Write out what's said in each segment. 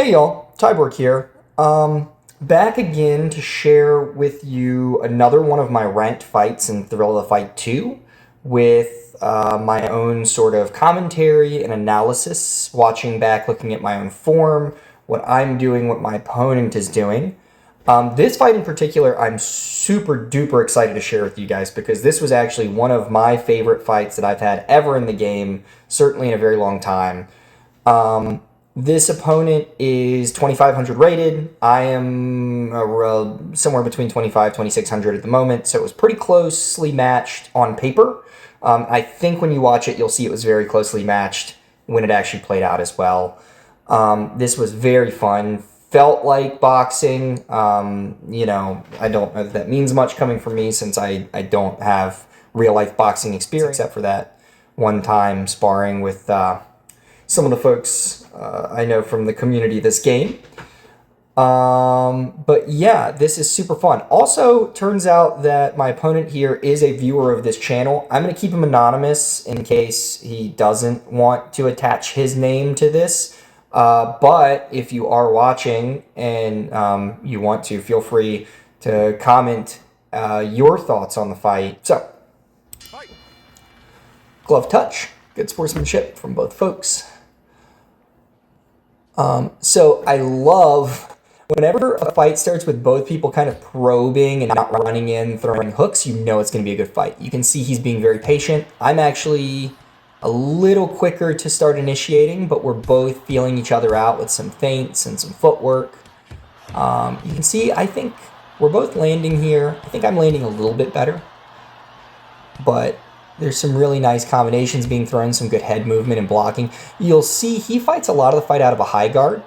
Hey y'all, Tyborg here. Back again to share with you another one of my ranked fights in Thrill of the Fight 2 with my own sort of commentary and analysis, watching back, looking at my own form, what I'm doing, what my opponent is doing. This fight in particular, I'm super duper excited to share with you guys because this was actually one of my favorite fights that I've had ever in the game, certainly in a very long time. This opponent is 2,500 rated. I am somewhere between 2,600 at the moment, so it was pretty closely matched on paper. I think when you watch it, you'll see it was very closely matched when it actually played out as well. This was very fun. Felt like boxing. I don't know if that means much coming from me since I don't have real-life boxing experience except for that one time sparring with some of the folks I know from the community of this game. But yeah, this is super fun. Also, turns out that my opponent here is a viewer of this channel. I'm going to keep him anonymous in case he doesn't want to attach his name to this. But if you are watching and you want to, feel free to comment your thoughts on the fight. So, glove touch, good sportsmanship from both folks. So I love whenever a fight starts with both people kind of probing and not running in, throwing hooks, you know it's going to be a good fight. You can see he's being very patient. I'm actually a little quicker to start initiating, but we're both feeling each other out with some feints and some footwork. You can see, I think we're both landing here. I think I'm landing a little bit better, but there's some really nice combinations being thrown, some good head movement and blocking. You'll see he fights a lot of the fight out of a high guard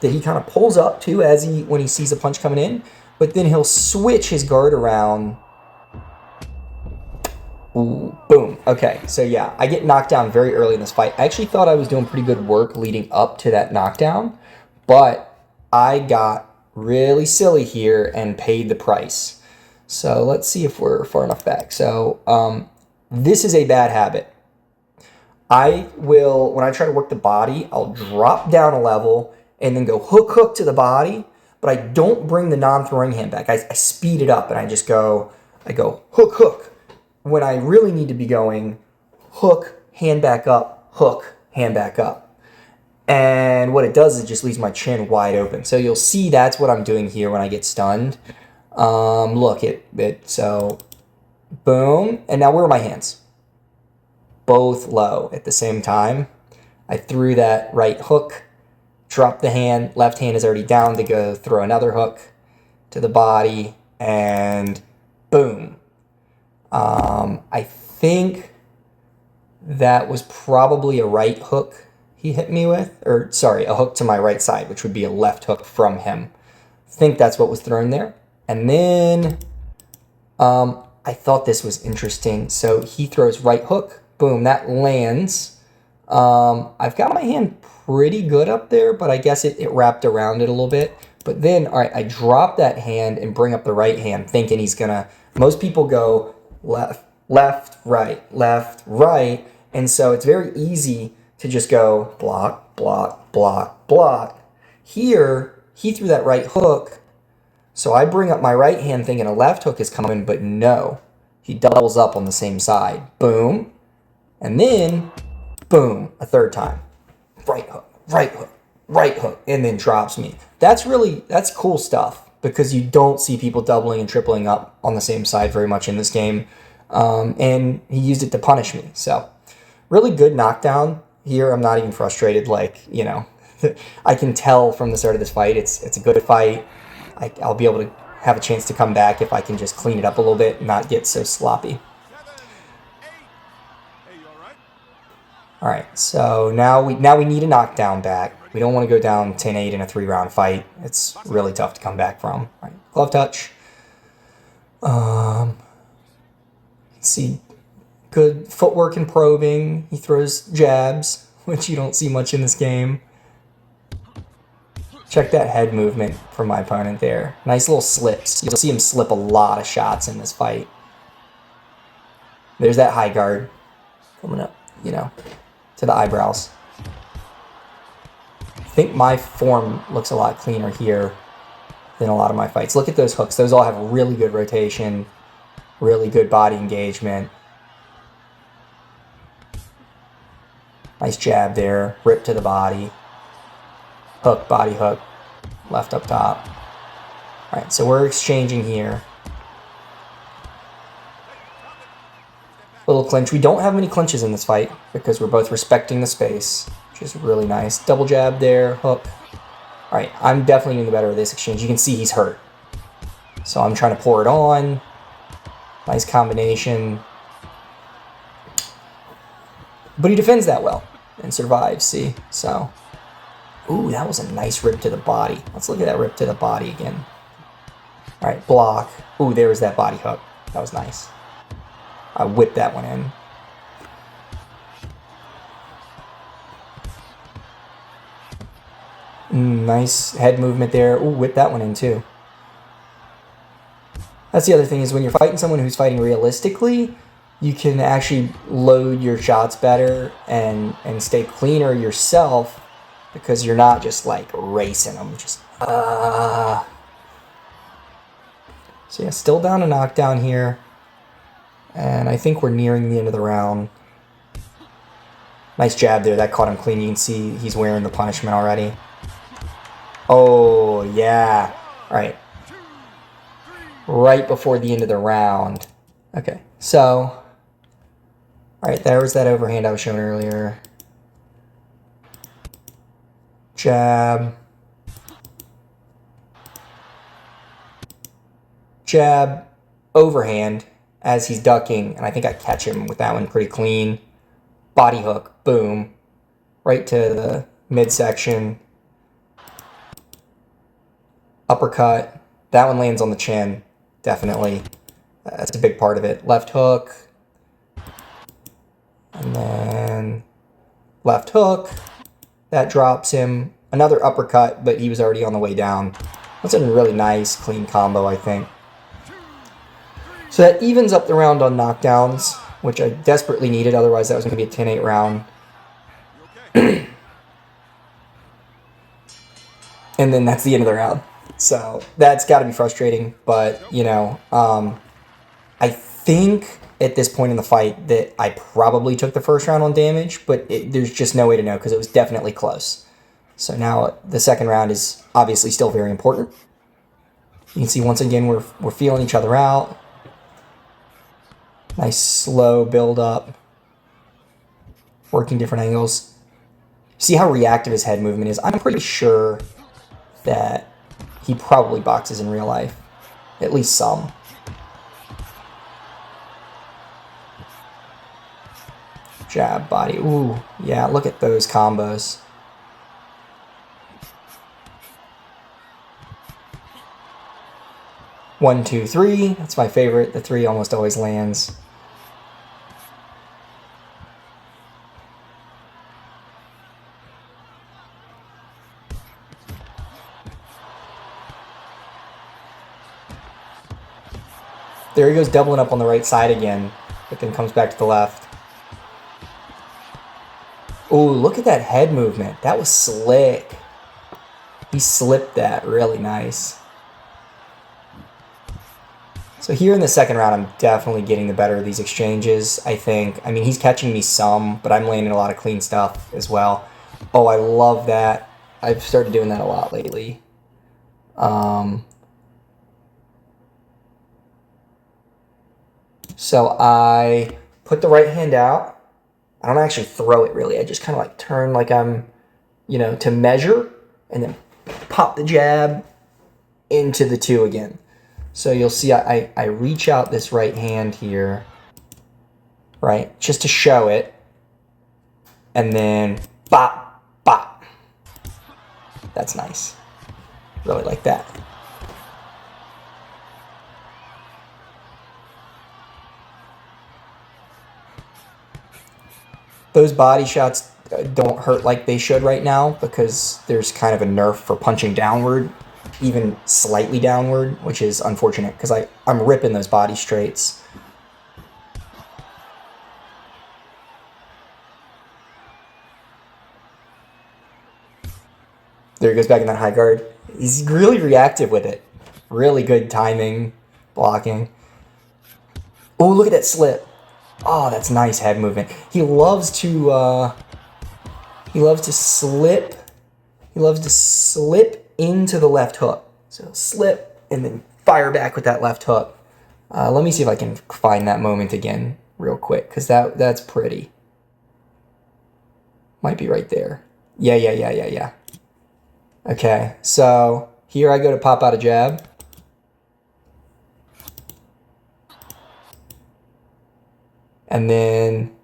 that he kind of pulls up to when he sees a punch coming in, but then he'll switch his guard around. Ooh, boom. Okay, so yeah, I get knocked down very early in this fight. I actually thought I was doing pretty good work leading up to that knockdown, but I got really silly here and paid the price. So let's see if we're far enough back. So, this is a bad habit. When I try to work the body, I'll drop down a level and then go hook to the body, but I don't bring the non-throwing hand back. I speed it up and I go hook, when I really need to be going hook, hand back up, hook, hand back up. And what it does is it just leaves my chin wide open. So you'll see that's what I'm doing here when I get stunned. So boom, and now where are my hands? Both low at the same time. I threw that right hook, dropped the hand, left hand is already down to go throw another hook to the body, and boom. I think that was probably a right hook he hit me with, or sorry, a hook to my right side, which would be a left hook from him. I think that's what was thrown there. And then, I thought this was interesting. So he throws right hook. Boom, that lands. I've got my hand pretty good up there, but I guess it wrapped around it a little bit. But then, all right, I drop that hand and bring up the right hand, thinking he's going to... Most people go left, right. And so it's very easy to just go block, block, block, block. Here, he threw that right hook. So I bring up my right hand thinking a left hook is coming, but no. He doubles up on the same side. Boom. And then, boom, a third time. Right hook, and then drops me. That's cool stuff because you don't see people doubling and tripling up on the same side very much in this game. And he used it to punish me. So really good knockdown here. I'm not even frustrated. I can tell from the start of this fight, it's a good fight. I'll be able to have a chance to come back if I can just clean it up a little bit and not get so sloppy. All right, so now we need a knockdown back. We don't want to go down 10-8 in a 3-round fight. It's really tough to come back from. All right, glove touch. See, good footwork and probing. He throws jabs, which you don't see much in this game. Check that head movement from my opponent there. Nice little slips. You'll see him slip a lot of shots in this fight. There's that high guard coming up, to the eyebrows. think my form looks a lot cleaner here than a lot of my fights. Look at those hooks. Those all have really good rotation, really good body engagement. Nice jab there, rip to the body. Hook, body hook, left up top. All right, so we're exchanging here. Little clinch. We don't have many clinches in this fight because we're both respecting the space, which is really nice. Double jab there, hook. All right, I'm definitely getting the better of this exchange. You can see he's hurt. So I'm trying to pour it on. Nice combination. But he defends that well and survives, see? So, ooh, that was a nice rip to the body. Let's look at that rip to the body again. All right, block. Ooh, there was that body hook. That was nice. I whipped that one in. Nice head movement there. Ooh, whip that one in too. That's the other thing, is when you're fighting someone who's fighting realistically, you can actually load your shots better and stay cleaner yourself because you're not just like racing them. Just So yeah, still down a knockdown here. And I think we're nearing the end of the round. Nice jab there. That caught him clean. You can see he's wearing the punishment already. Oh, yeah. All right. Right before the end of the round. Okay, so... All right, there was that overhand I was showing earlier. Jab. Jab. Overhand as he's ducking, and I think I catch him with that one pretty clean. Body hook, boom. Right to the midsection. Uppercut. That one lands on the chin, definitely. That's a big part of it. Left hook. And then left hook. That drops him. Another uppercut, but he was already on the way down. That's a really nice, clean combo, I think. So that evens up the round on knockdowns, which I desperately needed. Otherwise, that was going to be a 10-8 round. And then that's the end of the round. So that's got to be frustrating. But, you know, I think at this point in the fight that I probably took the first round on damage, but there's just no way to know because it was definitely close. So now the second round is obviously still very important. You can see once again we're feeling each other out. Nice slow build up. Working different angles. See how reactive his head movement is? I'm pretty sure that he probably boxes in real life. At least some. Jab, body. Ooh, yeah, look at those combos. One, two, three. That's my favorite. The three almost always lands. There he goes, doubling up on the right side again, but then comes back to the left. Ooh, look at that head movement. That was slick. He slipped that really nice. So here in the second round, I'm definitely getting the better of these exchanges, I think. I mean, he's catching me some, but I'm landing a lot of clean stuff as well. Oh, I love that. I've started doing that a lot lately. So I put the right hand out. I don't actually throw it, really. I just kind of like turn like I'm, you know, to measure, and then pop the jab into the two again. So you'll see I reach out this right hand here, right, just to show it, and then bop, bop. That's nice. Really like that. Those body shots don't hurt like they should right now because there's kind of a nerf for punching downward, even slightly downward, which is unfortunate because I'm ripping those body straights. There he goes back in that high guard. He's really reactive with it. Really good timing, blocking. Oh, look at that slip. Oh, that's nice head movement. He loves to slip. He loves to slip into the left hook. So slip and then fire back with that left hook. Let me see if I can find that moment again real quick, because that's pretty. Might be right there. Yeah. Okay, so here I go to pop out a jab. And then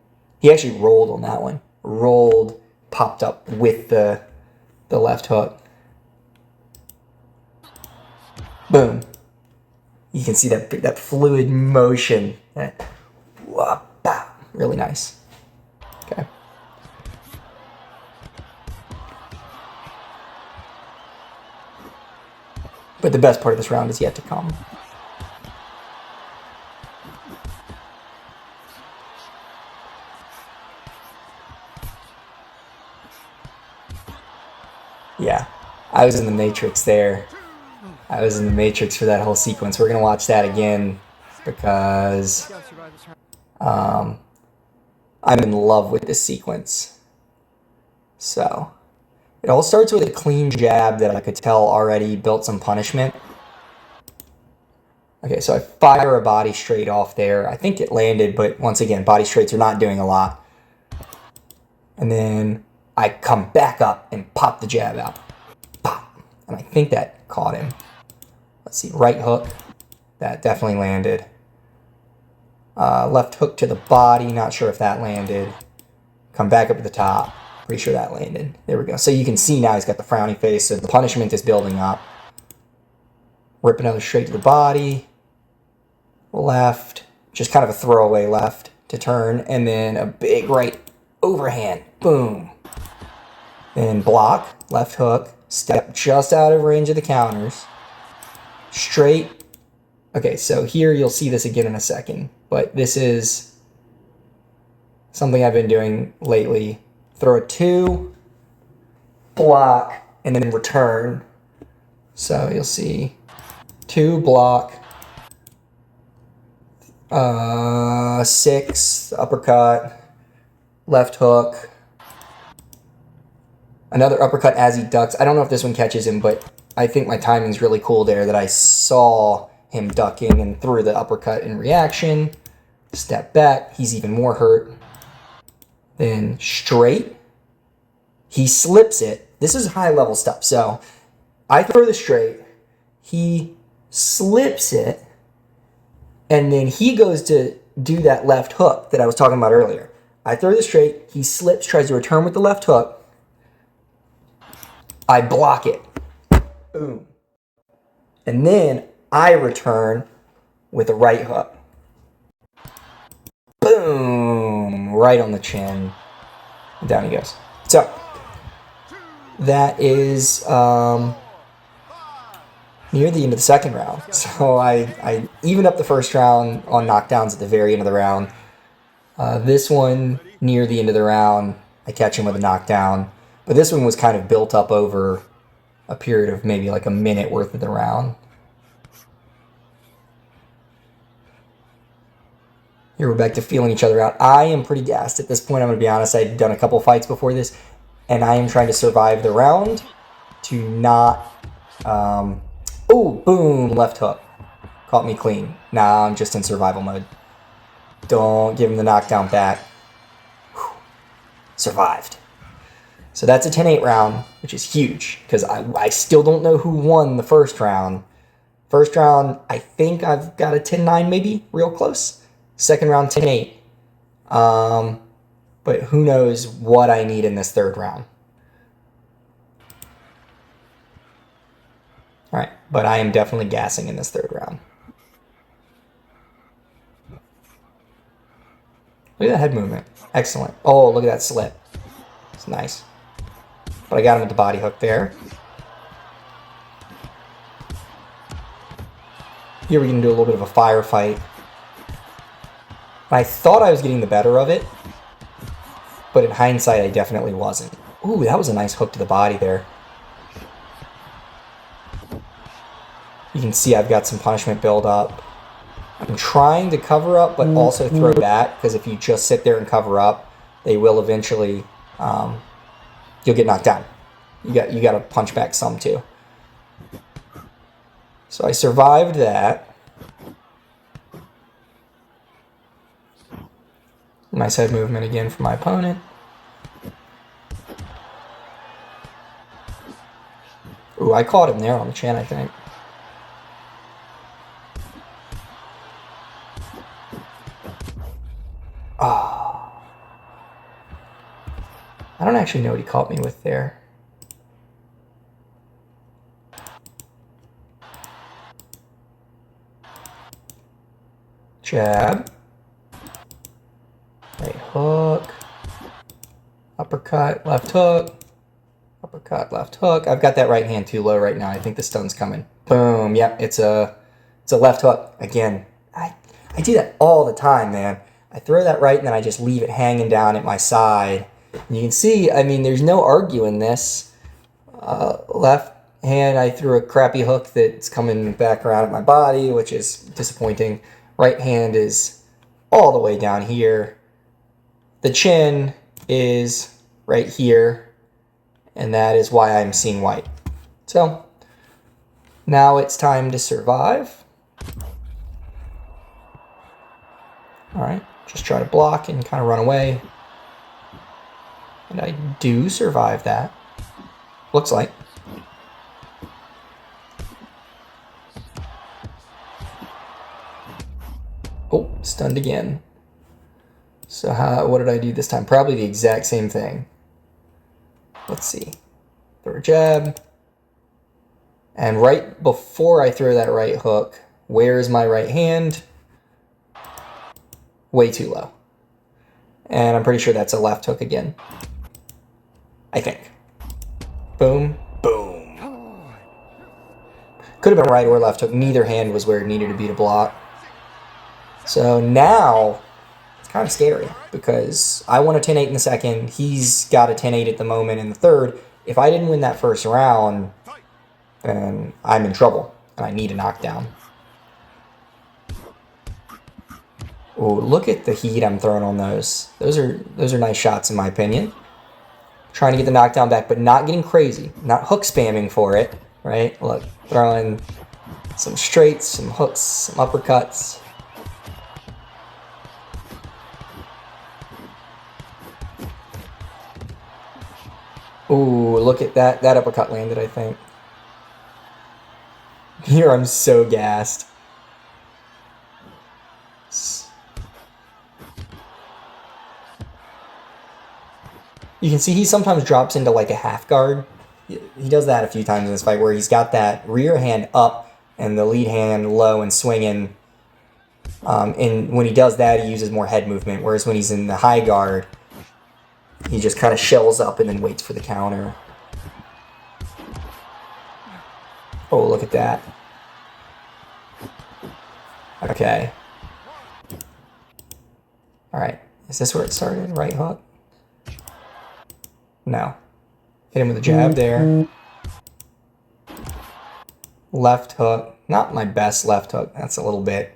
he actually rolled on that one. Rolled, popped up with the left hook. Boom. You can see that fluid motion. That whoop-pow. Really nice. Okay. But the best part of this round is yet to come. Yeah, I was in the Matrix there. I was in the Matrix for that whole sequence. We're going to watch that again because I'm in love with this sequence. So it all starts with a clean jab that I could tell already built some punishment. Okay, so I fire a body straight off there. I think it landed, but once again, body straights are not doing a lot. And then I come back up and pop the jab out. Pop. And I think that caught him. Let's see, right hook. That definitely landed. Left hook to the body. Not sure if that landed. Come back up to the top. Pretty sure that landed. There we go. So you can see now he's got the frowny face. So the punishment is building up. Rip another straight to the body. Left. Just kind of a throwaway left to turn. And then a big right overhand. Boom. Then block. Left hook. Step just out of range of the counters. Straight. Okay, so here you'll see this again in a second. But this is something I've been doing lately. Throw a 2, block, and then return. So you'll see 2, block, 6, uppercut, left hook, another uppercut as he ducks. I don't know if this one catches him, but I think my timing's really cool there that I saw him ducking and threw the uppercut in reaction. Step back, he's even more hurt. Then straight, he slips it. This is high level stuff. So I throw the straight, he slips it, and then he goes to do that left hook that I was talking about earlier. I throw the straight, he slips, tries to return with the left hook. I block it. Boom. And then I return with a right hook. Boom. Right on the chin. And down he goes. So that is near the end of the second round. So I even up the first round on knockdowns at the very end of the round. This one, near the end of the round, I catch him with a knockdown. But this one was kind of built up over a period of maybe like a minute worth of the round. Here we're back to feeling each other out. I am pretty gassed at this point. I'm going to be honest. I'd done a couple fights before this, and I am trying to survive the round to not... oh, boom, left hook. Caught me clean. Nah, I'm just in survival mode. Don't give him the knockdown back. Whew. Survived. So that's a 10-8 round, which is huge, because I still don't know who won the first round. First round, I think I've got a 10-9 maybe, real close. Second round, 10-8. But who knows what I need in this third round. All right, but I am definitely gassing in this third round. Look at that head movement. Excellent. Oh, look at that slip. It's nice. But I got him with the body hook there. Here we can do a little bit of a firefight. I thought I was getting the better of it, but in hindsight, I definitely wasn't. Ooh, that was a nice hook to the body there. You can see I've got some punishment build up. I'm trying to cover up, but also throw back, because if you just sit there and cover up, they will eventually, you'll get knocked down. You got to punch back some too. So I survived that. Nice head movement again from my opponent. Ooh, I caught him there on the chin, I think. Oh. I don't actually know what he caught me with there. Jab. Right hook. Uppercut, left hook. Uppercut, left hook. I've got that right hand too low right now. I think the stun's coming. Boom. Yep, it's a left hook. Again, I do that all the time, man. I throw that right and then I just leave it hanging down at my side. And you can see, I mean, there's no arguing this. Left hand, I threw a crappy hook that's coming back around at my body, which is disappointing. Right hand is all the way down here. The chin is right here, and that is why I'm seeing white. So now it's time to survive. All right, just try to block and kind of run away. And I do survive that. Looks like. Oh, stunned again. So what did I do this time? Probably the exact same thing. Let's see. Throw a jab. And right before I throw that right hook, where is my right hand? Way too low. And I'm pretty sure that's a left hook again. I think. Boom, boom. Could have been right or left hook. Neither hand was where it needed to be to block. So now it's kind of scary because I won a 10-8 in the second. He's got a 10-8 at the moment in the third. If I didn't win that first round, then I'm in trouble and I need a knockdown. Oh, look at the heat I'm throwing on those. Those are nice shots in my opinion. Trying to get the knockdown back, but not getting crazy. Not hook spamming for it, right? Look, throwing some straights, some hooks, some uppercuts. Ooh, look at that. That uppercut landed, I think. Here I'm so gassed. You can see he sometimes drops into like a half guard. He does that a few times in this fight where he's got that rear hand up and the lead hand low and swinging. And when he does that, he uses more head movement. Whereas when he's in the high guard, he just kind of shells up and then waits for the counter. Oh, look at that. Okay. All right. Is this where it started? Right hook? No. Hit him with a jab there. Left hook. Not my best left hook. That's a little bit.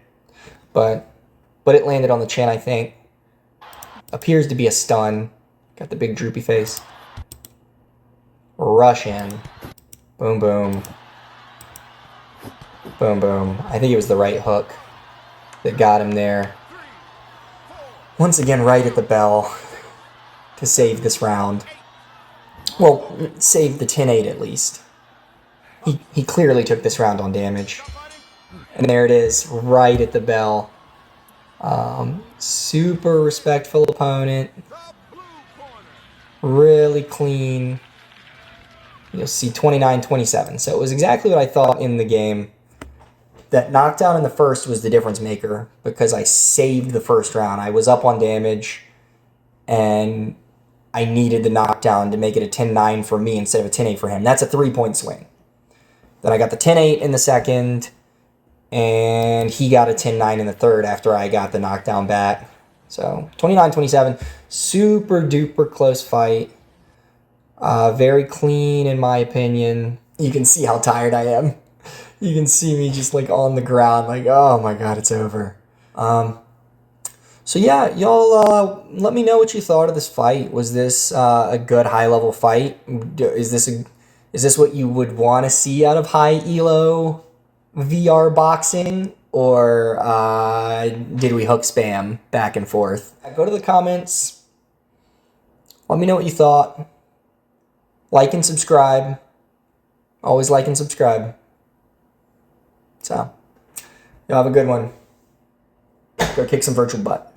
But it landed on the chin, I think. Appears to be a stun. Got the big droopy face. Rush in. Boom, boom. Boom, boom. I think it was the right hook that got him there. Once again, right at the bell to save this round. Well, save the 10-8 at least. He clearly took this round on damage. And there it is, right at the bell. Super respectful opponent. Really clean. You'll see 29-27. So it was exactly what I thought in the game. That knockdown in the first was the difference maker because I saved the first round. I was up on damage and I needed the knockdown to make it a 10-9 for me instead of a 10-8 for him. That's a 3-point swing. Then I got the 10-8 in the second and he got a 10-9 in the third after I got the knockdown back. So 29-27, super duper close fight. Very clean in my opinion. You can see how tired I am. You can see me just like on the ground, like, oh my god, it's over. So yeah, y'all let me know what you thought of this fight. Was this a good high level fight? Is this what you would want to see out of high elo VR boxing, or did we hook spam back and forth? Go to the comments. Let me know what you thought. Like and subscribe. Always like and subscribe. So, y'all have a good one. Go kick some virtual butt.